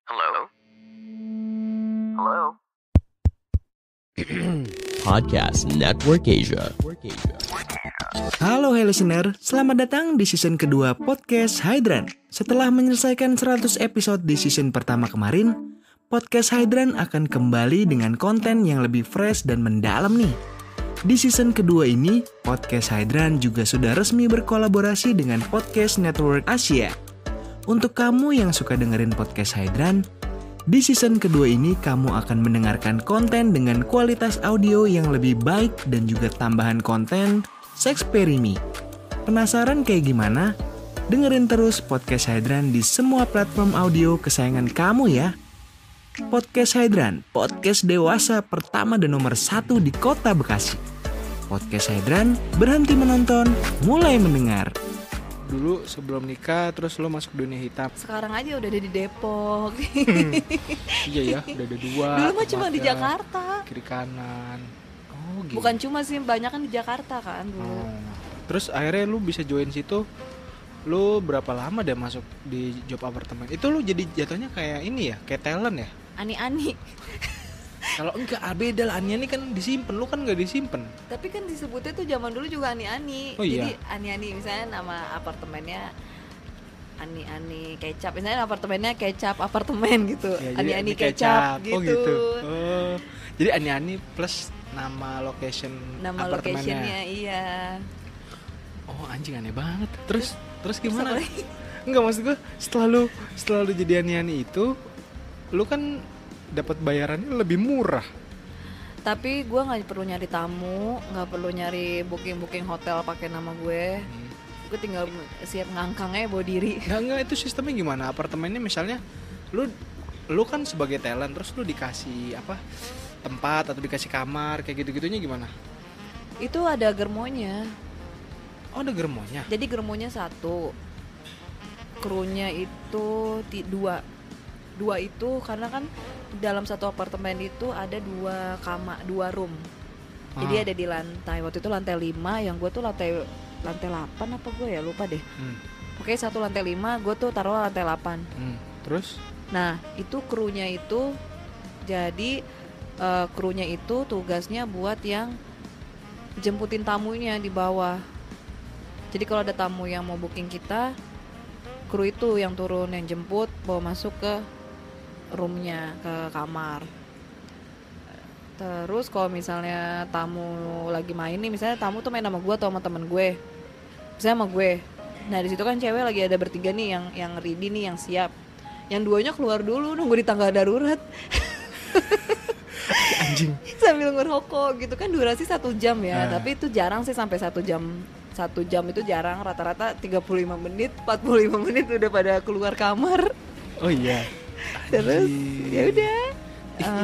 Hello? Hello? Podcast Network Asia. Halo listener, selamat datang di season kedua podcast Hydran. Setelah menyelesaikan 100 episode di season pertama kemarin, podcast Hydran akan kembali dengan konten yang lebih fresh dan mendalam nih. Di season kedua ini, podcast Hydran juga sudah resmi berkolaborasi dengan Podcast Network Asia. Untuk kamu yang suka dengerin podcast Hydran, di season kedua ini kamu akan mendengarkan konten dengan kualitas audio yang lebih baik dan juga tambahan konten Sexperimi. Penasaran kayak gimana? Dengerin terus podcast Hydran di semua platform audio kesayangan kamu ya. Podcast Hydran, podcast dewasa pertama dan nomor 1 di kota Bekasi. Podcast Hydran, berhenti menonton, mulai mendengar. Dulu sebelum nikah terus lo masuk dunia hitam. Sekarang aja udah ada di Depok. Iya ya, udah ada 2. Dulu mah cuma di remaja, Jakarta. kiri kanan. Oh gitu. Bukan cuma sih, banyak kan di Jakarta kan dulu. Oh. Terus akhirnya lu bisa join situ. Lu berapa lama deh masuk di job apartemen? Itu lu jadi jatuhnya kayak ini ya, kayak talent ya? Ani-ani. Kalau enggak, beda lah. Ani kan disimpen, lu kan enggak disimpen. Tapi kan disebutnya tuh zaman dulu juga ani-ani. Oh, iya? Jadi ani-ani, misalnya nama apartemennya ani-ani kecap. Misalnya apartemennya kecap apartemen gitu. Ya, jadi ani-ani Ani kecap gitu. Oh gitu. Oh. Jadi ani plus nama location Nama apartemennya. locationnya, iya. Oh anjing, aneh banget. Terus gimana? Terus apa lagi? Enggak, maksud gue setelah lu jadi ani-ani itu, lu kan dapat bayarannya lebih murah. Tapi gue nggak perlu nyari tamu, nggak perlu nyari booking hotel pakai nama gue. Gue tinggal siap ngangkangnya bawa diri. Enggak, itu sistemnya gimana? Apartemennya misalnya lu kan sebagai talent, terus lu dikasih apa? Tempat atau dikasih kamar kayak gitu-gitunya gimana? Itu ada germonya. Oh, ada germonya. Jadi germonya 1, krunya itu 2 itu karena kan dalam satu apartemen itu ada 2 kamar, 2 room. Jadi ada di lantai, waktu itu lantai 5, yang gue tuh lantai 8 apa gue ya lupa deh. Oke, satu lantai 5, gue tuh taruh lantai 8. Terus? Nah itu krunya itu, jadi krunya itu tugasnya buat yang jemputin tamunya di bawah. Jadi kalau ada tamu yang mau booking kita, kru itu yang turun, yang jemput, bawa masuk ke roomnya, ke kamar. Terus kalau misalnya tamu lagi main nih, misalnya tamu tuh main sama gue atau sama temen gue, misalnya sama gue, nah di situ kan cewek lagi ada bertiga nih, yang ready nih, yang siap, yang 2-nya keluar dulu nunggu di tangga darurat. Anjing. Sambil ngerokok gitu kan, durasi 1 jam ya. Tapi itu jarang sih sampai 1 jam. 1 jam itu jarang, rata-rata 35 menit, 45 menit udah pada keluar kamar. Oh iya. Terus ya udah.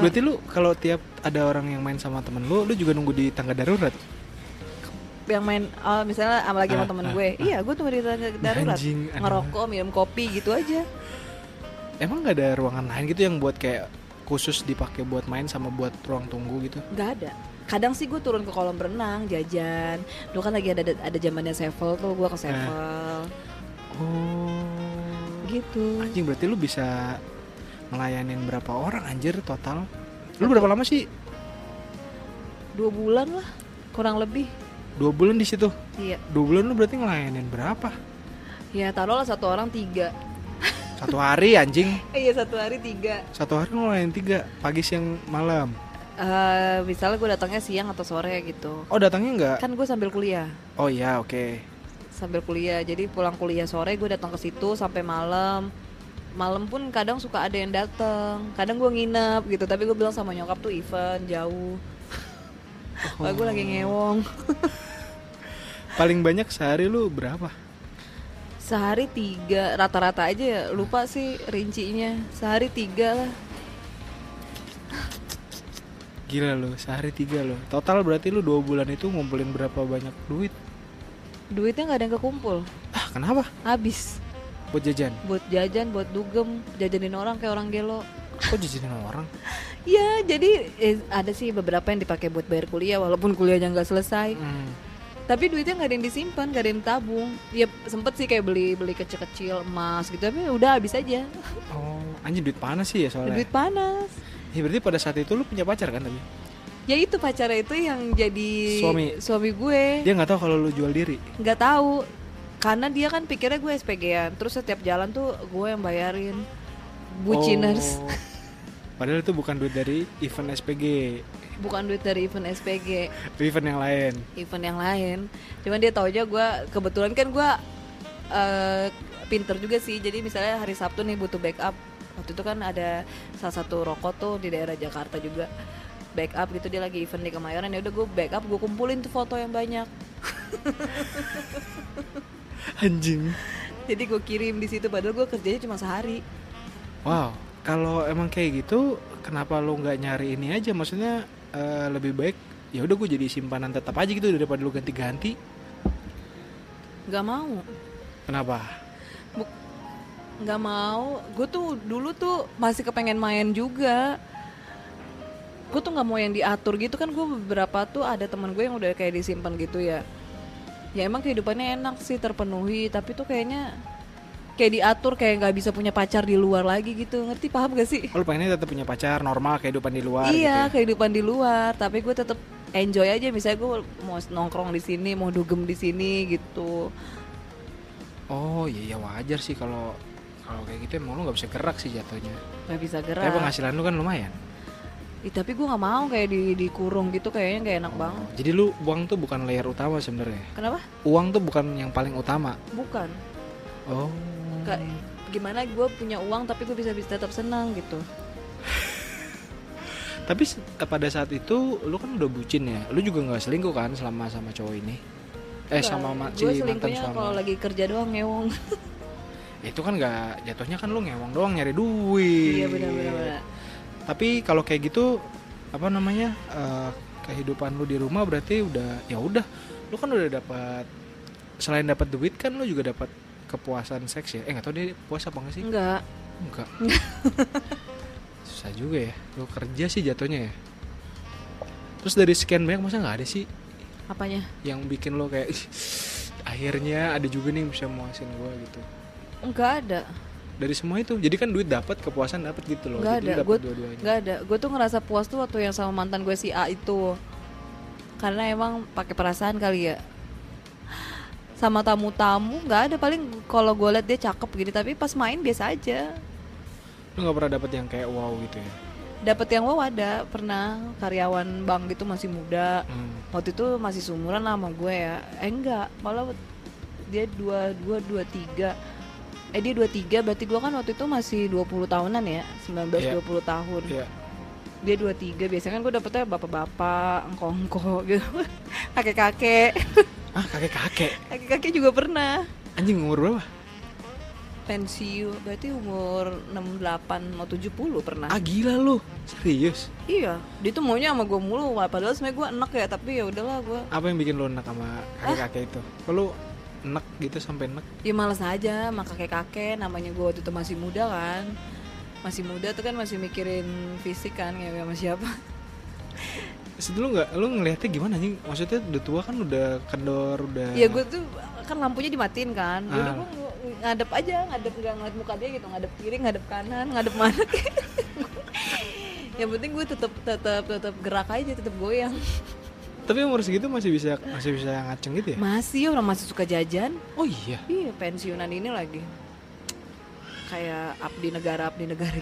Berarti lu kalau tiap ada orang yang main sama temen lu juga nunggu di tangga darurat? Yang main misalnya lagi sama temen gue, iya gue tuh di tangga darurat, Anjing, ngerokok, minum kopi gitu aja. Emang nggak ada ruangan lain gitu yang buat kayak khusus dipakai buat main sama buat ruang tunggu gitu? Nggak ada. Kadang sih gue turun ke kolam renang, jajan. Dulu kan lagi ada zamannya Sevel tuh, gue ke Sevel. Oh. Gitu. Anjing, berarti lu bisa ngelayanin berapa orang anjir total? Lu berapa lama sih? 2 bulan lah, kurang lebih. 2 bulan di situ? Iya. 2 bulan lu berarti ngelayanin berapa? Ya taruhlah 1 orang 3. 1 hari anjing. Iya 1 hari 3. 1 hari ngelayanin 3, pagi siang malam. Misalnya gue datangnya siang atau sore gitu. Oh, datangnya enggak? Kan gue sambil kuliah. Oh iya, oke. Sambil kuliah, jadi pulang kuliah sore gue datang ke situ sampai malam. Malam pun kadang suka ada yang datang. Kadang gue nginep gitu, tapi gue bilang sama nyokap tuh event jauh. Wah, gue lagi ngewong. Paling banyak sehari lu berapa? Sehari 3, rata-rata aja ya, lupa sih rincinya. Sehari 3 lah. Gila lu, sehari 3 lu. Total berarti lu 2 bulan itu ngumpulin berapa banyak duit? Duitnya gak ada yang kekumpul. Ah, kenapa? Habis. Buat jajan? Buat jajan, buat dugem, jajanin orang kayak orang gelo. Kok jajanin orang? Ya jadi ada sih beberapa yang dipakai buat bayar kuliah walaupun kuliahnya nggak selesai. Tapi duitnya nggak ada yang disimpan, nggak ada yang ditabung. Ya sempet sih kayak beli kecil-kecil emas gitu, tapi udah habis aja. Oh, anjir duit panas sih ya soalnya. Duit panas. Ya berarti pada saat itu lu punya pacar kan tapi? Ya itu pacarnya itu yang jadi suami gue. Dia nggak tahu kalau lu jual diri. Nggak tahu, karena dia kan pikirnya gue SPG-an. Terus setiap jalan tuh gue yang bayarin. Buciners. Oh. Padahal itu bukan duit dari event SPG. Bukan duit dari event SPG. Event yang lain. Event yang lain. Cuman dia tahu aja gue, kebetulan kan gue pinter juga sih. Jadi misalnya hari Sabtu nih butuh backup. Waktu itu kan ada salah satu rokok tuh di daerah Jakarta juga. Backup gitu, dia lagi event di Kemayoran, ya udah gue backup, gue kumpulin tuh foto yang banyak. Anjing. Jadi gue kirim di situ, padahal gue kerjanya cuma sehari. Wow, kalau emang kayak gitu, kenapa lu nggak nyari ini aja? Maksudnya lebih baik ya udah gue jadi simpanan tetap aja gitu daripada lu ganti-ganti. Gak mau. Kenapa? Gak mau. Gue tuh dulu tuh masih kepengen main juga. Gue tuh nggak mau yang diatur gitu kan. Gue beberapa tuh ada teman gue yang udah kayak disimpan gitu ya. Ya emang kehidupannya enak sih, terpenuhi, tapi tuh kayaknya kayak diatur, kayak nggak bisa punya pacar di luar lagi gitu. Ngerti, paham gak sih? Oh, lu pengennya tetap punya pacar normal, kehidupan di luar. Iya, gitu ya? kehidupan di luar, tapi gue tetap enjoy aja. Misalnya gue mau nongkrong di sini, mau dugem di sini gitu. Oh iya wajar sih kalau kayak gitu emang lu nggak bisa gerak sih jatuhnya. Nggak bisa gerak. Tapi penghasilan lu kan lumayan. Tapi gue nggak mau kayak dikurung gitu, kayaknya nggak enak banget. Jadi lu uang tuh bukan layer utama sebenarnya. Kenapa? Uang tuh bukan yang paling utama. Bukan. Oh. Gimana gue punya uang tapi gue bisa tetap senang gitu. Tapi pada saat itu lu kan udah bucin ya. Lu juga nggak selingkuh kan selama sama cowok ini? Sama si gue mantan selingkuhnya suami. kalau lagi kerja doang ngewong. Itu kan nggak, jatuhnya kan lu ngewong doang nyari duit. Iya benar. Tapi kalau kayak gitu apa namanya kehidupan lu di rumah berarti udah ya udah lu kan udah dapat, selain dapat duit kan lu juga dapat kepuasan seks ya. Nggak tahu dia puas apa nggak sih? Enggak. Susah juga ya lu kerja sih jatuhnya ya. Terus dari sekian banyak masa nggak ada sih Apanya? yang bikin lo kayak akhirnya ada juga nih yang bisa muasin gue gitu? Enggak ada. Dari semua itu jadi kan duit dapat, kepuasan dapat gitu loh. Enggak jadi ada. dapat dua-duanya. Enggak ada. Gue tuh ngerasa puas tuh waktu yang sama mantan gue si A itu. Karena emang pakai perasaan kali ya. Sama tamu-tamu nggak ada, paling kalau gue liat dia cakep gitu, tapi pas main biasa aja. Lu nggak pernah dapet yang kayak wow gitu ya? Dapet yang wow ada, pernah karyawan bank gitu masih muda. Waktu itu masih seumuran lah sama gue ya. Enggak, malah dia 23. Dia 23, berarti gue kan waktu itu masih 20 tahunan ya, 19-20 tahun. Iya. Dia 23, biasanya kan gue dapetnya bapak-bapak, engkong-engkong gitu. Kakek-kakek. Ah, kakek-kakek? Kakek-kakek juga pernah. Anjing umur berapa? Pensiun, berarti umur 68 mau 70 pernah. Ah gila lu, serius? Iya, dia tuh maunya sama gue mulu, padahal sebenarnya gue enak ya, tapi ya udahlah gue. Apa yang bikin lu enak sama kakek-kakek itu? Kalau enak gitu sampai enak? Ya males aja sama kakek-kakek, namanya gue waktu itu masih muda kan. Masih muda tuh kan masih mikirin fisik kan, ya sama siapa. Terus lu ngelihatnya gimana nih? Maksudnya udah tua kan, udah kendor, udah. Ya gue tuh kan lampunya dimatiin kan. Ya udah gue ngadep aja, nggak ngeliat muka dia gitu, ngadep kiri, ngadep kanan, ngadep mana. Yang penting gue tetap gerak aja, tetap goyang. Tapi umur segitu masih bisa ngaceng gitu ya? Masih, orang masih suka jajan. Oh iya. Iya, pensiunan ini lagi. Kayak abdi negara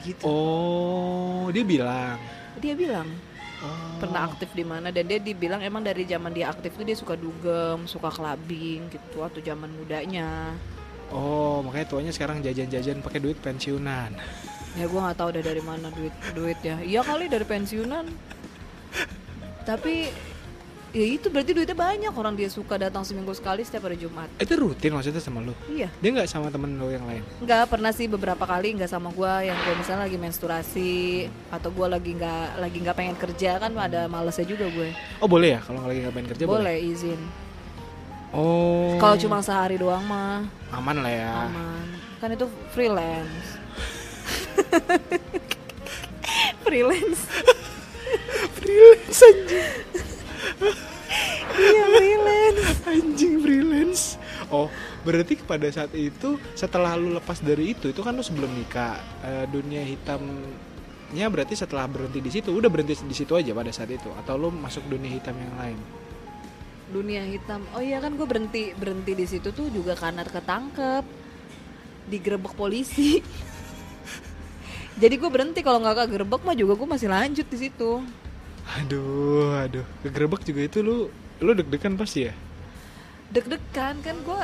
gitu. Oh, dia bilang. Pernah aktif di mana, dan dia dibilang emang dari zaman dia aktif tuh dia suka dugem, suka clubbing gitu waktu zaman mudanya. Oh, makanya tuanya sekarang jajan-jajan pakai duit pensiunan. Ya gue nggak tahu udah dari mana duitnya. Iya kali dari pensiunan. Tapi ya itu berarti duitnya banyak, orang dia suka datang seminggu sekali setiap hari Jumat. Itu rutin maksudnya sama lu? Iya. Dia nggak sama temen lu yang lain? Nggak, pernah sih beberapa kali nggak sama gue, yang gue misalnya lagi menstruasi atau gue lagi nggak pengen kerja kan, ada malesnya juga gue. Oh boleh ya kalau lagi nggak pengen kerja? Boleh izin. Oh. Kalau cuma sehari doang mah aman lah ya. aman. Kan itu freelance. Freelance Freelance anjing. Iya freelance. Anjing, freelance. Oh, berarti pada saat itu setelah lu lepas dari itu kan lu sebelum nikah. Dunia hitamnya berarti setelah berhenti di situ, udah berhenti di situ aja pada saat itu atau lu masuk dunia hitam yang lain? Dunia hitam. Oh iya kan gue berhenti di situ tuh juga karena ketangkep, digerebek polisi. Jadi gue berhenti, kalau nggak kegerebek mah juga gue masih lanjut di situ. Aduh, kegerebek juga itu lu deg-degan pasti ya? Deg-degan kan gue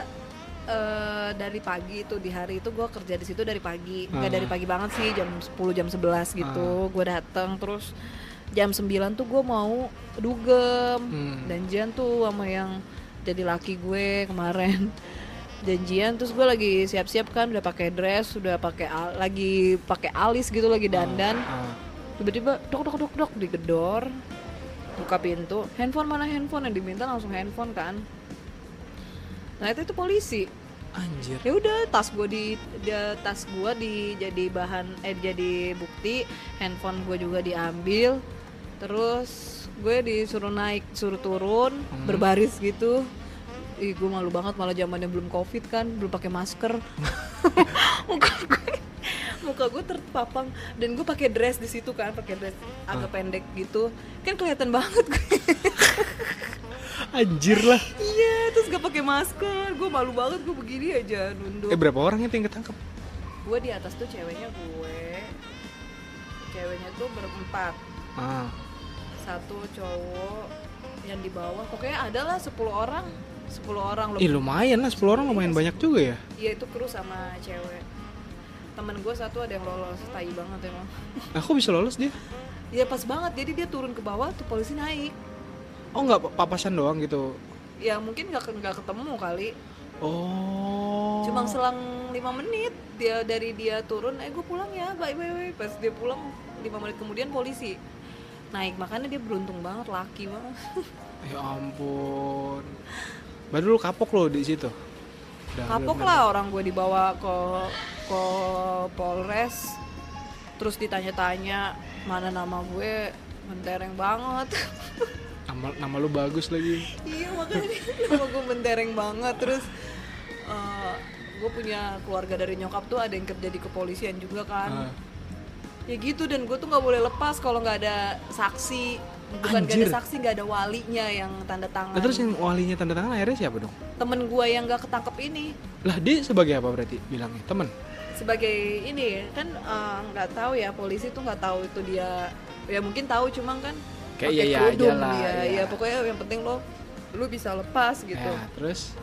dari pagi itu, di hari itu gue kerja di situ dari pagi, nggak dari pagi banget sih, jam 10 jam 11 gitu. Gue datang terus jam 9 tuh gue mau dugem, janjian tuh sama yang jadi laki gue kemarin. Janjian terus gue lagi siap-siap kan, udah pakai dress, udah lagi pakai alis gitu, lagi dandan. Tiba-tiba dok digedor, buka pintu, handphone mana handphone, yang diminta langsung handphone kan. Nah itu polisi. Anjir. Ya udah, tas gue jadi bahan jadi bukti, handphone gue juga diambil. Terus gue disuruh naik, suruh turun, berbaris gitu. Ih, gue malu banget, malah zamannya belum covid kan, belum pakai masker. muka gue terpapang, dan gue pakai dress di situ kan, pakai dress agak pendek gitu, kan kelihatan banget gue. Anjir lah. Iya, terus gak pakai masker, gue malu banget, gue begini aja nunduk. Berapa orang yang ketangkep? Gue di atas tuh ceweknya tuh berempat. Satu cowok, yang di bawah pokoknya ada lah 10 orang lebih. Ih lumayan lah, 10 orang lumayan banyak juga ya. Iya itu kru sama cewek. Temen gue satu ada yang lolos, tai banget emang. Aku bisa lolos dia? Iya pas banget, jadi dia turun ke bawah tuh polisi naik. Oh nggak papasan doang gitu? Ya mungkin nggak ketemu kali. Oh. Cuma selang 5 menit dari dia turun, gue pulang ya, bye. Pas dia pulang 5 menit kemudian polisi naik, makanya dia beruntung banget, laki banget. Ya ampun. Baru lu kapok lo di situ. Kapok lah, orang gue dibawa ke Polres, terus ditanya-tanya mana nama gue, mentereng banget. Nama lu bagus lagi. Iya makanya nama gue mentereng banget. Terus gue punya keluarga dari nyokap tuh ada yang kerja di kepolisian juga kan. Ya gitu, dan gue tuh nggak boleh lepas kalau nggak ada saksi. Bukan gak ada saksi, gak ada walinya yang tanda tangan. Nah, terus yang walinya tanda tangan akhirnya siapa dong? Temen gue yang gak ketangkep ini. Lah dia sebagai apa berarti bilangnya? Temen? Sebagai ini kan nggak tahu ya, polisi tuh nggak tahu itu dia. Ya mungkin tahu, cuma kan kayak iya kerudung aja lah. Ya pokoknya yang penting lu bisa lepas gitu. Ya, terus?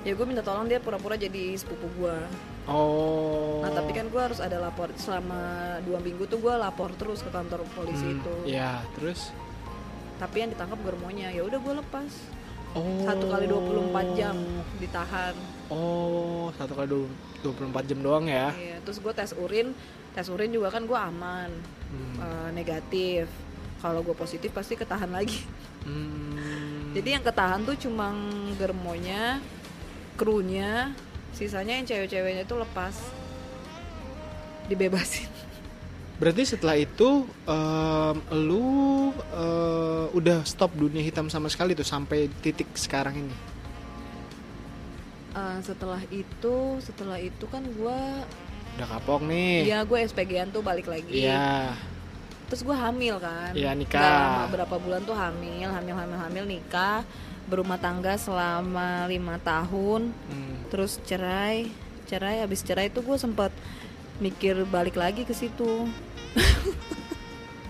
Ya gue minta tolong dia pura-pura jadi sepupu gue. Oh. Nah tapi kan gue harus ada lapor selama 2 minggu tuh, gue lapor terus ke kantor polisi itu. Iya, terus? Tapi yang ditangkap germonya, ya udah gue lepas. Oh. 1 kali 24 jam ditahan. Oh, 1 kali 24 jam doang ya? Iya, terus gue tes urin juga kan gue aman, negatif. Kalau gue positif pasti ketahan lagi. Jadi yang ketahan tuh cuma germonya, krunya, sisanya yang cewek-ceweknya tuh lepas, dibebasin. Berarti setelah itu lu udah stop dunia hitam sama sekali tuh sampai titik sekarang ini? Setelah itu kan gue udah kapok nih. Iya, gue SPG-an tuh balik lagi. Iya. Terus gue hamil kan. Iya, nikah. Gak lama, berapa bulan tuh hamil, nikah, berumah tangga selama 5 tahun. Terus cerai. Habis cerai tuh gue sempat mikir balik lagi ke situ.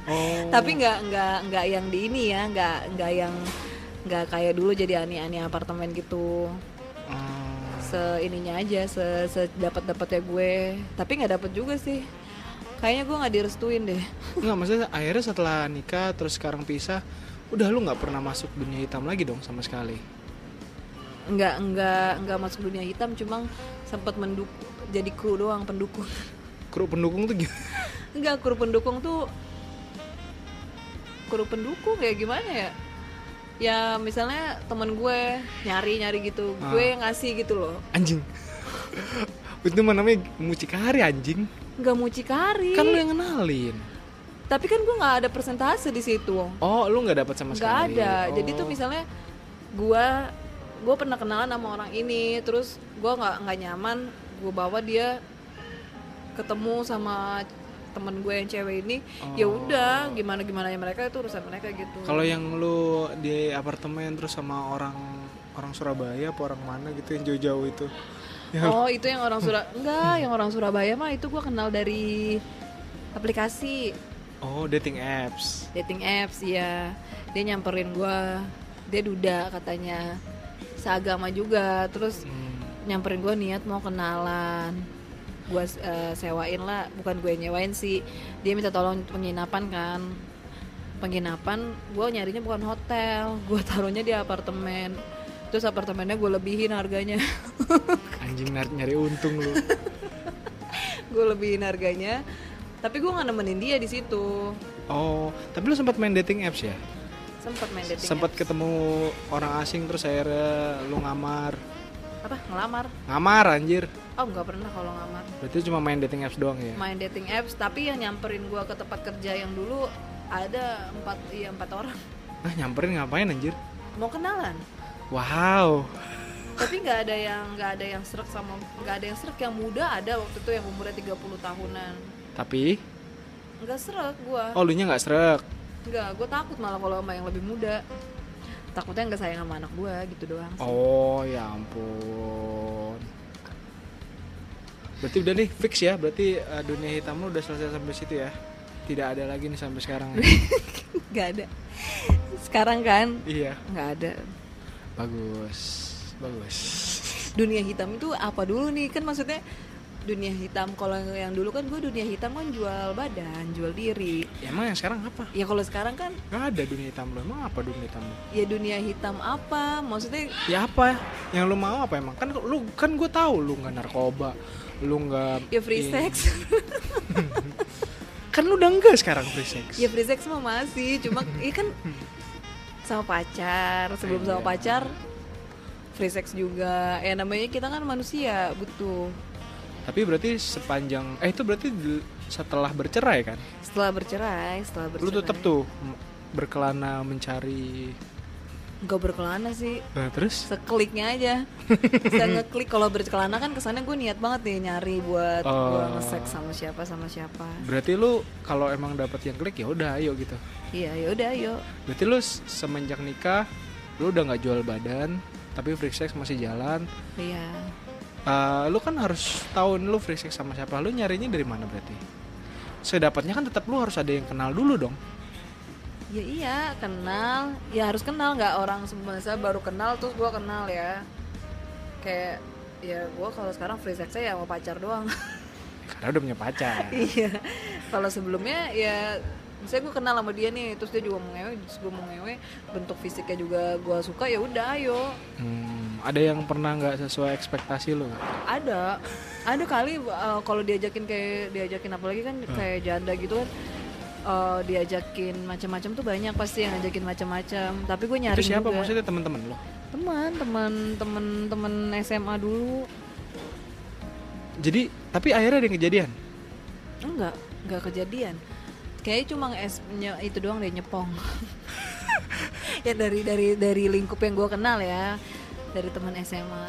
Oh. Tapi nggak yang di ini ya, nggak kayak dulu jadi ani-ani apartemen gitu. Seininya aja, sedapat-dapatnya gue. Tapi nggak dapet juga sih. Kayaknya gue nggak direstuin deh. Nggak, maksudnya akhirnya setelah nikah terus sekarang pisah, udah lu nggak pernah masuk dunia hitam lagi dong sama sekali? Nggak masuk dunia hitam, cuma sempat jadi kru doang, pendukung. Kru pendukung tuh gimana? Enggak, kru pendukung kayak gimana ya? Ya misalnya teman gue nyari gitu, gue ngasih gitu loh. Anjing. Itu namanya mucikari anjing. Nggak mucikari. Kan lu yang kenalin. Tapi kan gue nggak ada persentase di situ. Oh, lu nggak dapat sama sekali? Nggak ada. Jadi tuh misalnya gue gue pernah kenalan sama orang ini, terus gue nggak nyaman, gue bawa dia ketemu sama temen gue yang cewek ini. Ya udah, gimana ya mereka, itu urusan mereka gitu. Kalau yang lu di apartemen terus sama orang Surabaya apa orang mana gitu yang jauh-jauh itu? Itu yang orang enggak, yang orang Surabaya mah itu gue kenal dari aplikasi. Dating apps. Dating apps, iya. Dia nyamperin gue, dia duda katanya, seagama juga. Terus nyamperin gue niat mau kenalan. Gue sewain lah, bukan gue nyewain sih. Dia minta tolong penginapan kan. Penginapan, gue nyarinya bukan hotel, gue taruhnya di apartemen. Terus apartemennya gue lebihin harganya. Anjing, nyari untung lu. Gue lebihin harganya. Tapi gue nggak nemenin dia di situ. Tapi lu sempat main dating apps ya? Sempat main dating Sempat apps. ketemu orang asing terus akhirnya lu ngamar. Apa? Ngelamar? Ngamar anjir. Nggak pernah kalau ngamar. Berarti cuma main dating apps doang ya? Main dating apps, tapi yang nyamperin gue ke tempat kerja yang dulu ada 4 orang. Nyamperin ngapain anjir? Mau kenalan. Wow. Tapi nggak ada yang srek sama, nggak ada yang srek. Yang muda ada waktu itu yang umurnya 30 tahunan. Tapi Nggak srek gue. lu nya nggak srek. Nggak, gue takut malah kalau sama yang lebih muda. Takutnya nggak sayang sama anak gue gitu doang sih. Ya ampun. Berarti udah nih fix ya. Berarti dunia hitam lu udah selesai sampai situ ya. Tidak ada lagi nih sampai sekarang ya. Nggak ada. Sekarang kan Iya. nggak ada. Bagus. Dunia hitam itu apa dulu nih? Kan maksudnya dunia hitam, kalau yang dulu kan gue dunia hitam kan jual badan, jual diri. Ya, emang yang sekarang apa? Ya kalau sekarang kan Gak ada dunia hitam lu. Emang apa dunia hitam lu? ya dunia hitam apa? Maksudnya Ya apa? Yang lu mau apa emang? Kan gue tahu lu nggak narkoba, lu nggak. ya free sex. Kan lu udah enggak sekarang free sex. Ya free sex mah masih, cuma ya kan sama pacar, sebelum sama pacar free sex juga. Ya namanya kita kan manusia, butuh. Tapi berarti sepanjang itu berarti setelah bercerai kan? Setelah bercerai. Lu tetap tuh berkelana mencari. Gak berkelana sih, Nah, terus? sekliknya aja. Saya ngeklik. Kalau berkelana kan kesannya gue niat banget nih nyari buat gue nge-sex sama siapa. Berarti lu kalau emang dapat yang klik ya udah ayo gitu. Iya, ya udah ayo. Berarti lu semenjak nikah lu udah nggak jual badan, tapi free sex masih jalan. Iya. Lu kan harus tahu lu free sex sama siapa. Lu nyarinya dari mana berarti? Sedapatnya kan tetap lu harus ada yang kenal dulu dong. Ya iya, kenal. Ya harus kenal, nggak orang sebenarnya baru kenal terus gue kenal ya. Kayak ya gue kalau sekarang free sex-nya ya sama pacar doang. Karena udah punya pacar. Iya. Kalau sebelumnya ya misalnya gue kenal sama dia nih, terus dia juga mau ngewe, terus gue mau ngewe, bentuk fisiknya juga gue suka, ya udah ayo. Ada yang pernah nggak sesuai ekspektasi lu? Ada kali kalau diajakin apalagi kan kayak janda gitu kan, diajakin macam-macam tuh banyak pasti yang ngajakin macam-macam. Tapi gue nyari Itu siapa juga. maksudnya teman-teman lo? Teman SMA dulu. Jadi tapi akhirnya ada yang kejadian? Enggak kejadian. Kayaknya cuma itu doang deh, nyepong. Ya dari lingkup yang gue kenal ya. Dari teman SMA.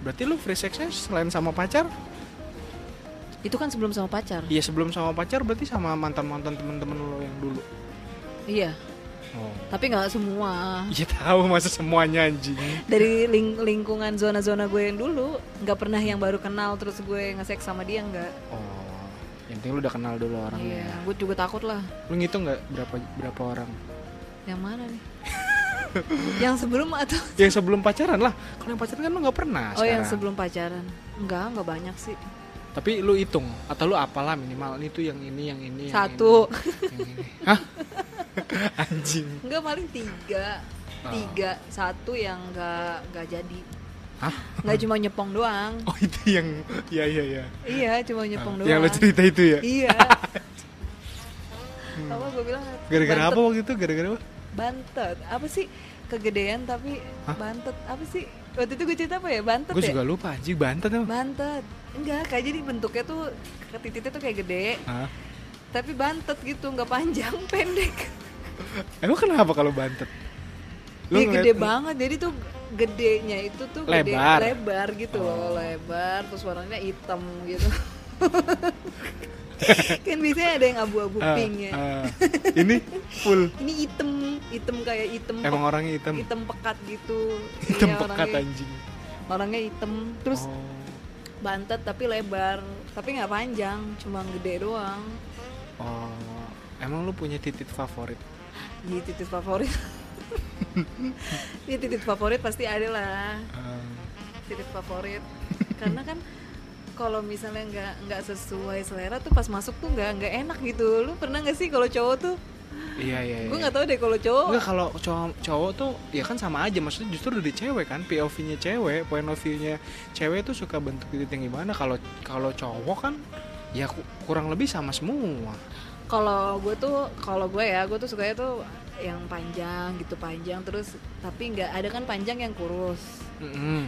Berarti lu free sex-nya selain sama pacar? Itu kan sebelum sama pacar. Iya, sebelum sama pacar berarti sama mantan-mantan temen-temen lo yang dulu. Iya. Tapi nggak semua. Iya tahu, masa semuanya anjing. Dari lingkungan zona-zona gue yang dulu, nggak pernah yang baru kenal terus gue nge-sex sama dia, nggak. Yang penting lu udah kenal dulu orangnya. Iya, gue juga takut lah. Lu ngitung nggak berapa orang? Yang mana nih? Yang sebelum atau? Yang sebelum pacaran lah. Kalau yang pacaran kan lu nggak pernah. Sekarang. Yang sebelum pacaran? Nggak banyak sih. Tapi lu hitung atau lu apalah minimal ini tuh yang ini. Satu. Yang ini. Hah? Anjing. Enggak, paling 3. 1 yang nggak jadi. Hah? Nggak cuma nyepong doang. Itu yang iya. Iya, cuma nyepong doang. Yang lo cerita itu ya? Iya. Apa gue bilang? Gara-gara apa waktu itu? Gara-gara apa? Bantet. Apa sih? Kegedean tapi bantet. Apa sih? Waktu itu gue cerita apa ya? Bantet. Gue ya? juga lupa anjing, bantet apa? Bantet. Enggak, kayak jadi bentuknya tuh titiknya tuh kayak gede. Tapi bantet gitu, nggak panjang, pendek. Emang kenapa kalau bantet? Iya gede banget, jadi tuh gedenya itu tuh lebar gitu loh, lebar, terus warnanya hitam gitu. Kan biasanya ada yang abu-abu pink ya. Ini full. Ini hitam kayak hitam. Emang orangnya hitam. Hitam pekat gitu. Hitam Iya, pekat anjing. Orangnya hitam, terus bantet tapi lebar, tapi nggak panjang, cuma gede doang. Oh, emang lu punya titik favorit? Iya, titik favorit. Ini titik favorit pasti ada lah. Titik favorit. Karena kan kalau misalnya nggak sesuai selera tuh pas masuk tuh nggak enak gitu. Lu pernah nggak sih kalau cowok tuh? Iya. Gue nggak tahu deh kalau cowok. Enggak, kalau cowok tuh ya kan sama aja, maksudnya justru dari cewek kan, POV-nya cewek, point of view-nya cewek tuh suka bentuk titik yang gimana. Kalau cowok kan ya kurang lebih sama semua. Kalau gue tuh sukanya tuh yang panjang gitu, panjang terus tapi nggak ada kan panjang yang kurus.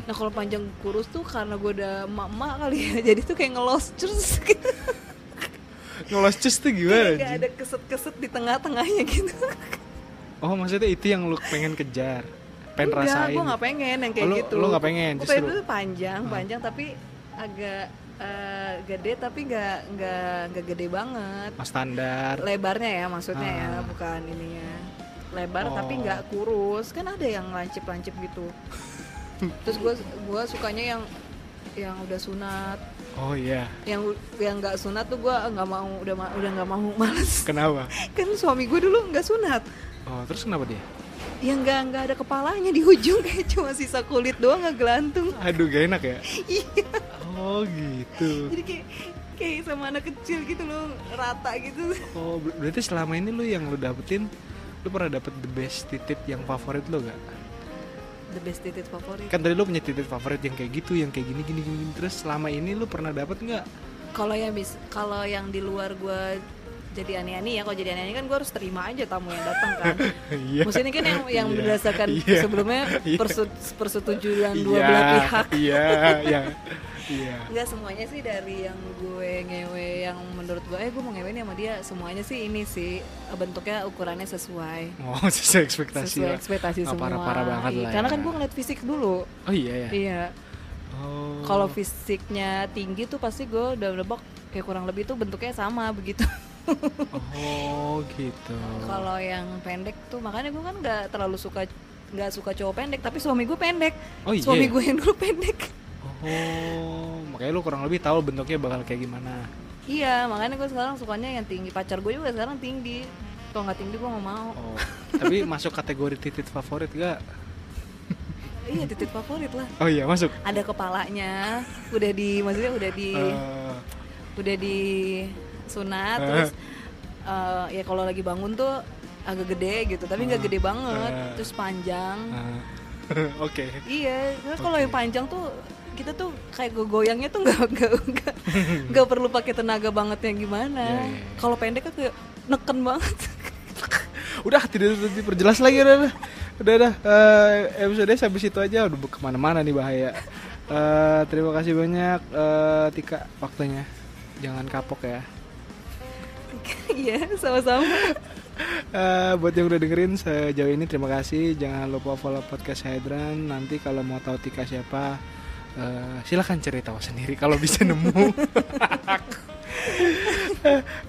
Nah kalau panjang kurus tuh karena gue udah emak-emak kali ya, jadi tuh kayak ngelos terus gitu. Ngelos cus tuh gimana? Gak ada keset-keset di tengah-tengahnya gitu. Oh maksudnya itu yang lu pengen kejar, pengen rasain? Enggak, gue gak pengen yang kayak gitu. Lu gak pengen justru? Gue pengen tuh panjang tapi agak gede tapi nggak gede banget. Standar. Lebarnya ya maksudnya ya, bukan ininya. Lebar tapi nggak kurus, kan ada yang lancip-lancip gitu. Terus gue sukanya yang udah sunat. Oh iya. Yang nggak sunat tuh gue nggak mau, udah nggak mau, males. Kenapa? Kan suami gue dulu nggak sunat. Oh terus kenapa dia? Ya nggak ada kepalanya di ujung, kayak cuma sisa kulit doang ngegelantung. Aduh gak enak ya? Iya. Oh gitu. Jadi kayak sama anak kecil gitu loh, rata gitu. Oh berarti selama ini lu yang lu dapetin, lu pernah dapet the best titik yang favorit lu gak? The best titik favorit. Kan tadi lu punya titik favorit yang kayak gitu, yang kayak gini. Terus selama ini lu pernah dapet nggak? Kalau yang di luar gue jadi aneh-aneh ya, kalau jadi aneh-aneh kan gue harus terima aja tamu yang datang kan. Maksudnya kan yang berdasarkan sebelumnya persetujuan dua belah pihak. Iya. Enggak semuanya sih dari yang gue ngewe, yang menurut gue gue mau ngewe nih sama dia, semuanya sih ini sih bentuknya ukurannya sesuai. Oh sesuai ekspektasi. Sesuai ekspektasi semua. Parah banget lah. Karena ya. kan gue ngeliat fisik dulu. Oh iya ya. Iya. Oh. Kalau fisiknya tinggi tuh pasti gue udah nebak kayak kurang lebih tuh bentuknya sama begitu. Oh gitu. Kalau yang pendek tuh makanya gue kan nggak suka cowok pendek, tapi suami gue pendek. Oh iya. Suami gue yang dulu pendek. Oh makanya lu kurang lebih tahu bentuknya bakal kayak gimana. Iya makanya gue sekarang sukanya yang tinggi. Pacar gue juga sekarang tinggi. Kalau nggak tinggi gue nggak mau. Oh tapi masuk kategori titik favorit gak? Iya titik favorit lah. Oh iya masuk. Ada kepalanya, udah di sunat, terus ya kalau lagi bangun tuh agak gede gitu, tapi nggak gede banget, terus panjang. Oke. Iya, kalau yang panjang tuh kita tuh kayak goyangnya tuh nggak perlu pakai tenaga banget yang gimana. Kalau pendek kan kayak neken banget. Udah tidak diperjelas lagi udah. Episode sampai situ aja, udah kemana-mana nih bahaya. Terima kasih banyak Tika waktunya. Jangan kapok ya. Iya, sama-sama. Buat yang udah dengerin sejauh ini terima kasih. Jangan lupa follow podcast Hydran. Nanti kalau mau tahu Tika siapa, silakan cari tahu sendiri kalau bisa nemu.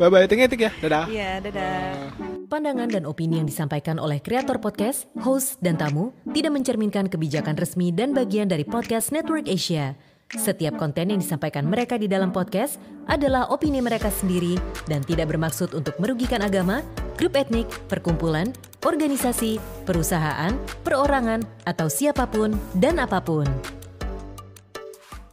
Bye-bye, Tik ya. Dadah. Iya, dadah. Pandangan dan opini yang disampaikan oleh kreator podcast, host, dan tamu tidak mencerminkan kebijakan resmi dan bagian dari Podcast Network Asia. Setiap konten yang disampaikan mereka di dalam podcast adalah opini mereka sendiri dan tidak bermaksud untuk merugikan agama, grup etnik, perkumpulan, organisasi, perusahaan, perorangan, atau siapapun dan apapun.